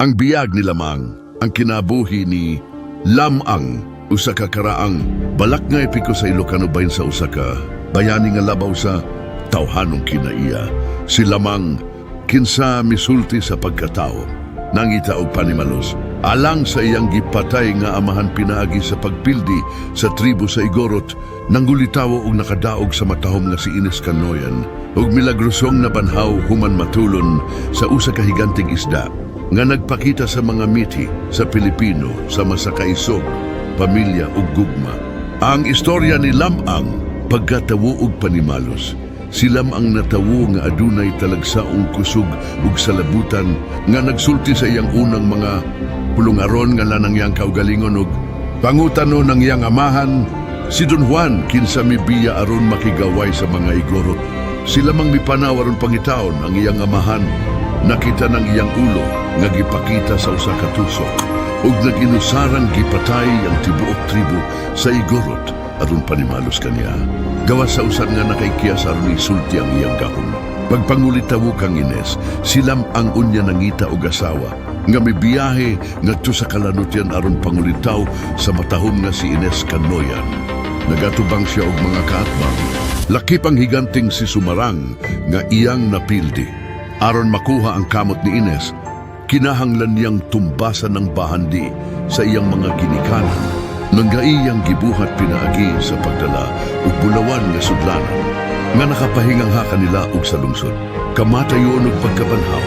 Ang biyag ni Lamang, ang kinabuhi ni Lamang, usa ka karaang balak nga epiko sa Ilocano bahin sa usa ka bayani nga labaw sa tawhanong kinaiya. Si Lamang kinsa misulti sa pagkatao, nangita og panimalos alang sa iyang gipatay nga amahan pinaagi sa pagpildi sa tribo sa Igorot, nanggulitawo og nakadaog sa matahom nga si Ines Canoyan ug milagrosong na banhaw human matulon sa usa ka higanting isda nga nagpakita sa mga miti sa Pilipino sa masakaisog, pamilya ug gugma. Ang istorya ni Lamang pagkatawo og panimalos. Si Lamang natawo nga adunay talagsaong kusog ug salabutan nga nagsulti sa iyang unang mga pulungaron nga lanang iyang kaugalingon ug pangutano ng iyang amahan. Si Don Juan kinsa mibiya aron makigaway sa mga Igorot. Si Lamang mipanaw aron pangitaon ang iyang amahan. Nakita ng iyang ulo nga gipakita sa usa ka tusok ug naginusarang gipatay ang tibuok tribo sa Igorot aron panimalos kaniya. Gawas sa usan nga nakaikiyas aron isulti ang iyang gahom. Pagpangulitawo kang Ines, silam ang unya nangita og asawa nga mibiyahe ngadto sa kalanutyan aron pangulitaw sa matahom nga si Ines Canoyan. Nagatubang siya og mga kaatbang. Lakip ang higanting si Sumarang nga iyang napildi. Aron makuha ang kamot ni Ines, kinahanglan niyang tumbasan ng bahandi sa iyang mga ginikanan. Nanggaiyang gibuhat pinaagi sa pagdala ug bulawan nga sudlanan nga nakapahingang ha kanila og sa lungsod. Kamatayon ug pagkabanhaw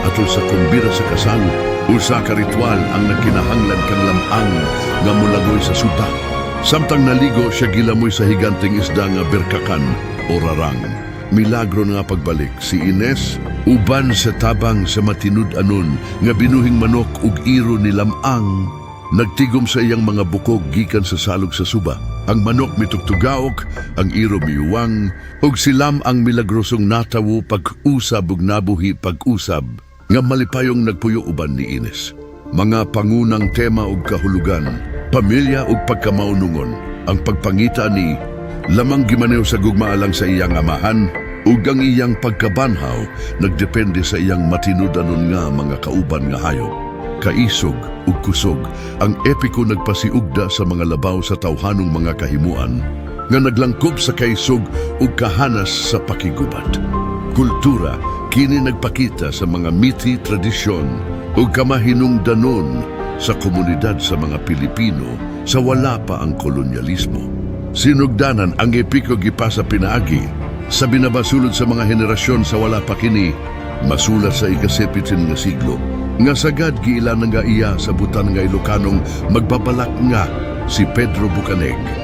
atol sa kumbira sa kasal, usa ka ritual ang nagkinahanglan kang Lamang nga mulagoy sa suta. Samtang naligo siya gilamoy sa higanting isda nga berkakan o rarang. Milagro nga pagbalik si Ines uban sa tabang sa matinud-anon nga binuhing manok ug iro ni Lamang. Nagtigom sa iyang mga bukog gikan sa salog sa suba. Ang manok mitugtugaok, ang iro miuwang, ug si Lamang milagrosong natawo pag-usab ug nabuhi pag-usab nga malipayong nagpuyo uban ni Ines. Mga pangunang tema ug kahulugan, pamilya ug pagkamaunungon. Ang pagpangita ni Lamang gimaneho sa gugma alang sa iyang amahan ug ang iyang pagkabanhaw nagdepende sa iyang matinud-anon nga mga kauban nga hayop. Kaisog ug kusog, ang epiko nagpasiugda sa mga labaw sa tawhanong mga kahimuan nga naglangkob sa kaisog ug kahanas sa pakigubat. Kultura kini nagpakita sa mga miti, tradisyon ug kamahinungdanon sa komunidad sa mga Pilipino sa wala pa ang kolonyalismo. Sinugdanan ang epiko gipasa pinaagi sa binabasulod sa mga henerasyon sa wala pa kini masulat sa ika-17 nga siglo. Nga sagad giilan nga iya sa butan nga Ilocanong magbabalak nga si Pedro Bucaneg.